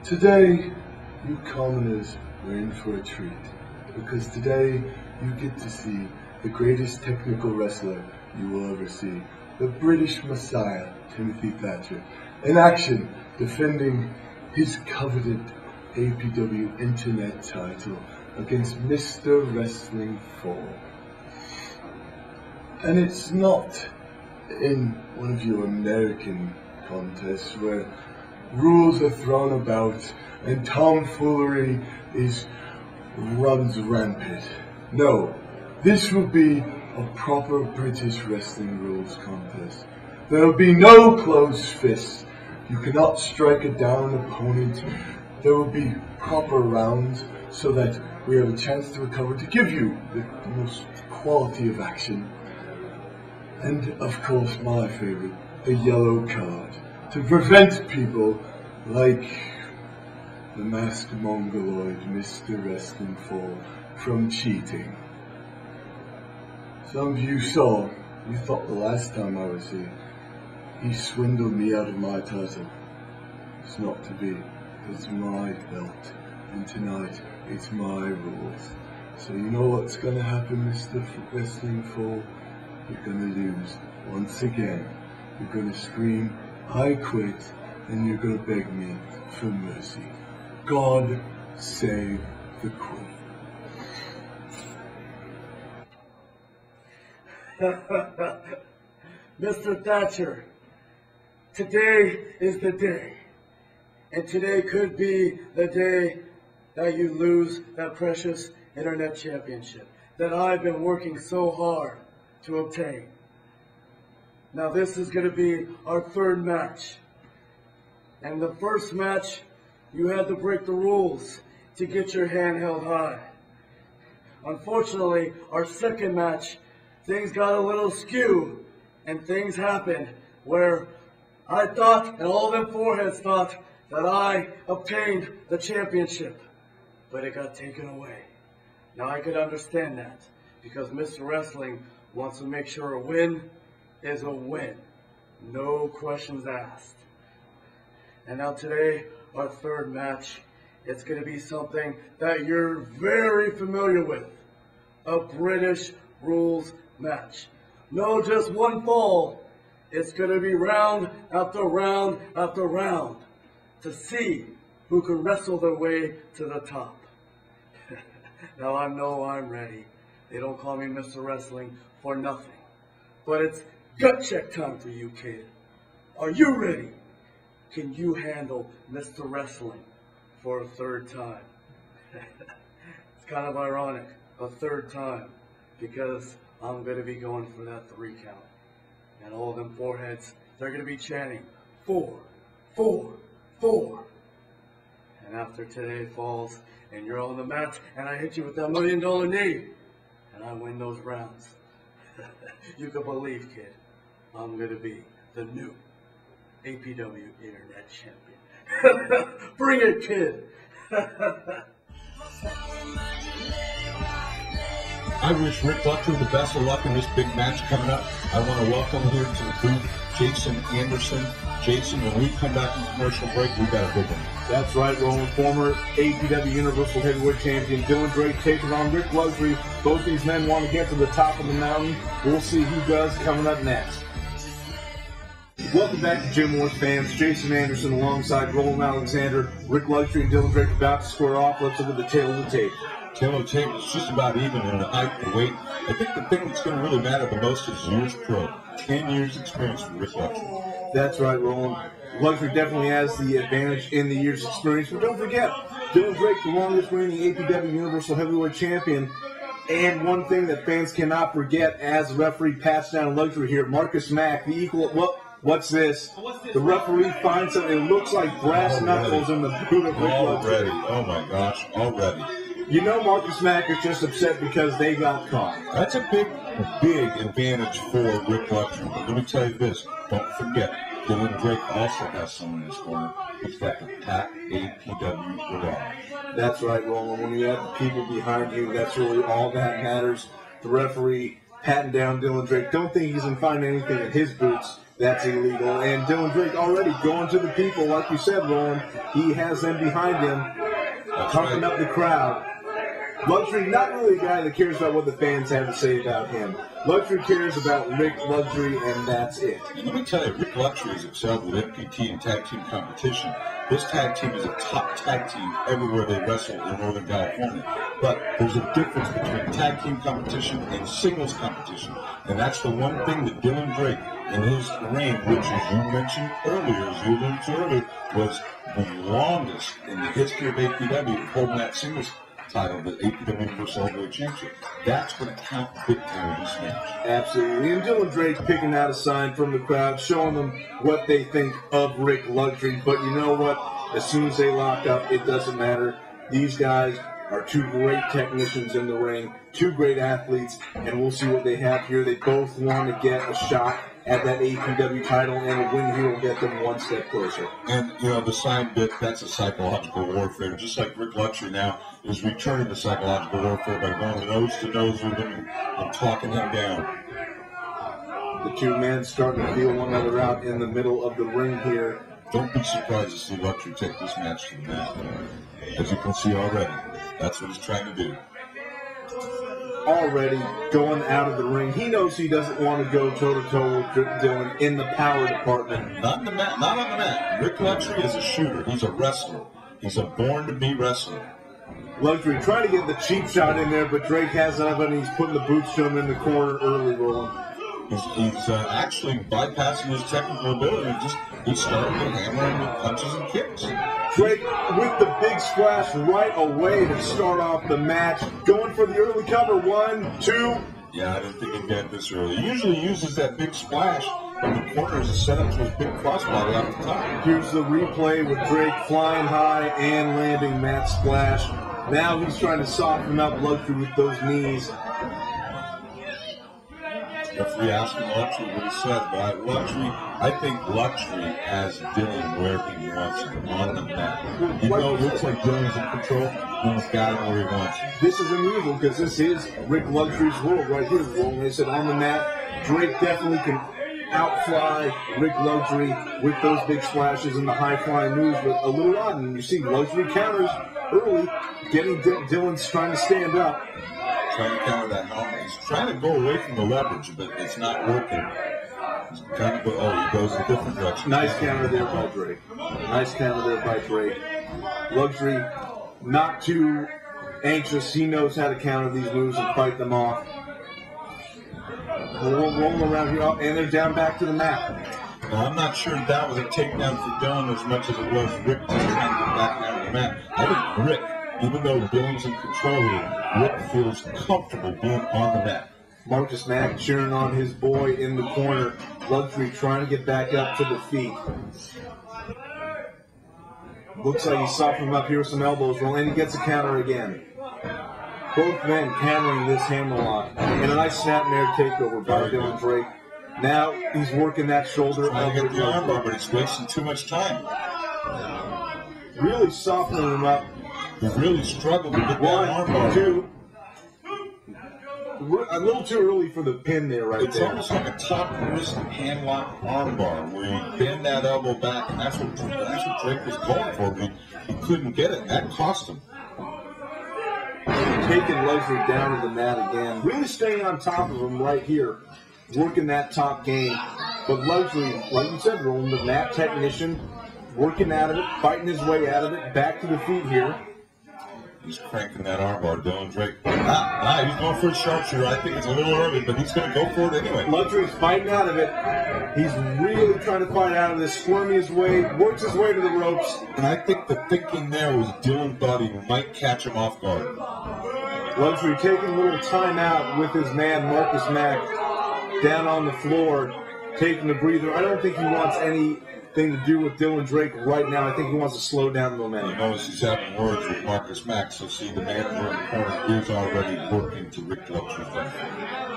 Today, you commoners are in for a treat, because today you get to see the greatest technical wrestler you will ever see, the British Messiah, Timothy Thatcher, in action defending his coveted APW Internet title against Mr. Wrestling 4. And it's not in one of your American contests where rules are thrown about and tomfoolery runs rampant. No, this will be a proper British wrestling rules contest. There will be no closed fists. You cannot strike a down opponent. There will be proper rounds so that we have a chance to recover to give you the most quality of action. And of course, my favorite, the yellow card, to prevent people like the masked mongoloid Mr. Wrestling 4 from cheating. Some of you saw, you thought the last time I was here, he swindled me out of my title. It's not to be. It's my belt, and tonight it's my rules. So you know what's going to happen, Mr. Wrestling 4? You're going to lose once again. You're going to scream, "I quit," and you're going to beg me for mercy. God save the Queen. Mr. Thatcher, today is the day. And today could be the day that you lose that precious Internet Championship that I've been working so hard to obtain. Now this is going to be our third match. And the first match, you had to break the rules to get your hand held high. Unfortunately, our second match, things got a little skew and things happened where I thought, and all them foreheads thought, that I obtained the championship, but it got taken away. Now I could understand that, because Mr. Wrestling wants to make sure a win is a win. No questions asked. And now today, our third match, it's going to be something that you're very familiar with. A British rules match. No just one fall. It's going to be round after round after round to see who can wrestle their way to the top. Now I know I'm ready. They don't call me Mr. Wrestling for nothing. But it's gut check time for you, kid. Are you ready? Can you handle Mr. Wrestling for a third time? It's kind of ironic, a third time, because I'm going to be going for that 3 count. And all of them foreheads, they're going to be chanting, 4, 4, 4. And after today falls, and you're on the mat, and I hit you with that $1 million knee, and I win those rounds, you can believe, kid, I'm going to be the new APW Internet Champion. Bring it, kid. I wish Rick Butler the best of luck in this big match coming up. I want to welcome here to the booth Jason Anderson. Jason, when we come back from commercial break, we got a big one. That's right, Roland. Former APW Universal Heavyweight Champion Dylan Drake taking on Rick Luxury. Both these men want to get to the top of the mountain. We'll see who does coming up next. Welcome back to Jim Wars fans. Jason Anderson alongside Roland Alexander, Rick Luxury, and Dylan Drake about to square off. Let's look at the tail of the tape. Tail of the tape is just about even in the height and weight. I think the thing that's going to really matter the most is years pro. 10 years experience for Rick Luxury. That's right, Roland. Luxury definitely has the advantage in the years experience. But don't forget, Dylan Drake, the longest reigning APW Universal Heavyweight Champion. And one thing that fans cannot forget as the referee passed down Luxury here, Marcus Mack, the equal. What's this? The referee finds something. It looks like brass knuckles in the boot of Rick Luxury. Already. Oh my gosh, already. You know Marcus Mack is just upset because they got caught. That's a big advantage for Rick Luxury. But let me tell you this, don't forget, Dylan Drake also has someone in his corner who's got the top APW garage. That's right, Roland. When you have the people behind you, that's really all that matters. The referee patting down Dylan Drake. Don't think he's going to find anything in his boots. that's illegal. And Dylan Drake already going to the people, like you said, Roland. He has them behind him, pumping up the crowd. Luxury, not really a guy that cares about what the fans have to say about him. Luxury cares about Rick Luxury, and that's it. And let me tell you, Rick Luxury has excelled with NPT and tag team competition. This tag team is a top tag team everywhere they wrestle in Northern California. But there's a difference between tag team competition and singles competition. And that's the one thing that Dylan Drake in his reign, which as you mentioned earlier, as you alluded to earlier, was the longest in the history of APW holding that singles title, the APW Universal Heavyweight Championship. That's going to count big time in this match. Absolutely. And Dylan Drake picking out a sign from the crowd, showing them what they think of Rick Luxury. But you know what? As soon as they lock up, it doesn't matter. These guys are two great technicians in the ring, two great athletes, and we'll see what they have here. They both want to get a shot at that APW title, and a win here will get them one step closer. And, you know, the sign bit, that's a psychological warfare. Just like Rick Luxury now is returning to psychological warfare by going nose to nose with him and talking him down. The two men starting to feel one another out in the middle of the ring here. Don't be surprised to see Luxury take this match to the mat. As you can see already, that's what he's trying to do. Already going out of the ring. He knows he doesn't want to go toe-to-toe with Dylan in the power department. Not on the mat, not on the mat. Rick Luxury is a shooter. He's a wrestler. He's a born-to-be wrestler. Luxury trying to get the cheap shot in there, but Drake has it up and he's putting the boots to him in the corner early, Roland. He's actually bypassing his technical ability. He started to hammer him with punches and kicks. Drake with the big splash right away to start off the match. Going for the early cover. 1, 2. Yeah, I didn't think he'd get this early. He usually uses that big splash in the corner as a setup to his big crossbody off the top. Here's the replay with Drake flying high and landing that splash. Now he's trying to soften up Luxury with those knees. Referee asking Luxury what he said, but I think Luxury has Dylan where he wants him, on the mat. Even though it looks like Dylan's in control, he's got him where he wants him. This is unusual because this is Rick Luxury's world right here. When they said on the mat, Drake definitely can outfly Rick Luxury with those big splashes and the high-flying moves, but a little odd. And you see Luxury counters early, getting Dylan's trying to stand up. Trying to counter that helmet. He's trying to go away from the leverage, but it's not working. He's trying to go, he goes a different direction. Nice counter there by Drake. Nice counter there by Drake. Luxury not too anxious. He knows how to counter these moves and fight them off. Rolling around here, and they're down back to the mat. Now, I'm not sure that was a takedown for Dylan as much as it was Rick just trying to get back down to the mat. I think Rick, even though Dylan's in control here, Rick feels comfortable being on the mat. Marcus Mack cheering on his boy in the corner. Luxury trying to get back up to the feet. Looks like he's softening him up here with some elbows. And he gets a counter again. Both men countering this hammerlock. And a nice snapmare takeover by Dylan Drake. Now he's working that shoulder. Trying to get the armbar, but he's wasting too much time. Really softening him up. He really struggled to get that 1, armbar. 2. A little too early for the pin there right It's there. almost like a top wrist hand lock armbar where you bend that elbow back, and that's what Drake was going for, but he couldn't get it. That cost him. Taking Luxury down to the mat again. Really staying on top of him right here. Working that top game. But Luxury, like you said, Roland, the mat technician, working out of it, fighting his way out of it, back to the feet here. He's cranking that armbar, Dylan Drake. He's going for a sharpshooter. I think it's a little early, but he's going to go for it anyway. Luxury's fighting out of it. He's really trying to fight out of this, squirming his way, works his way to the ropes. And I think the thinking there was Dylan thought he might catch him off guard. Luxury taking a little time out with his man, Marcus Mack, down on the floor, taking a breather. I don't think he wants anything to do with Dylan Drake right now. I think he wants to slow down the You momentum. notice he's having words with Marcus Mack, so see the manager in the corner is already working to Rick Luxury's benefit.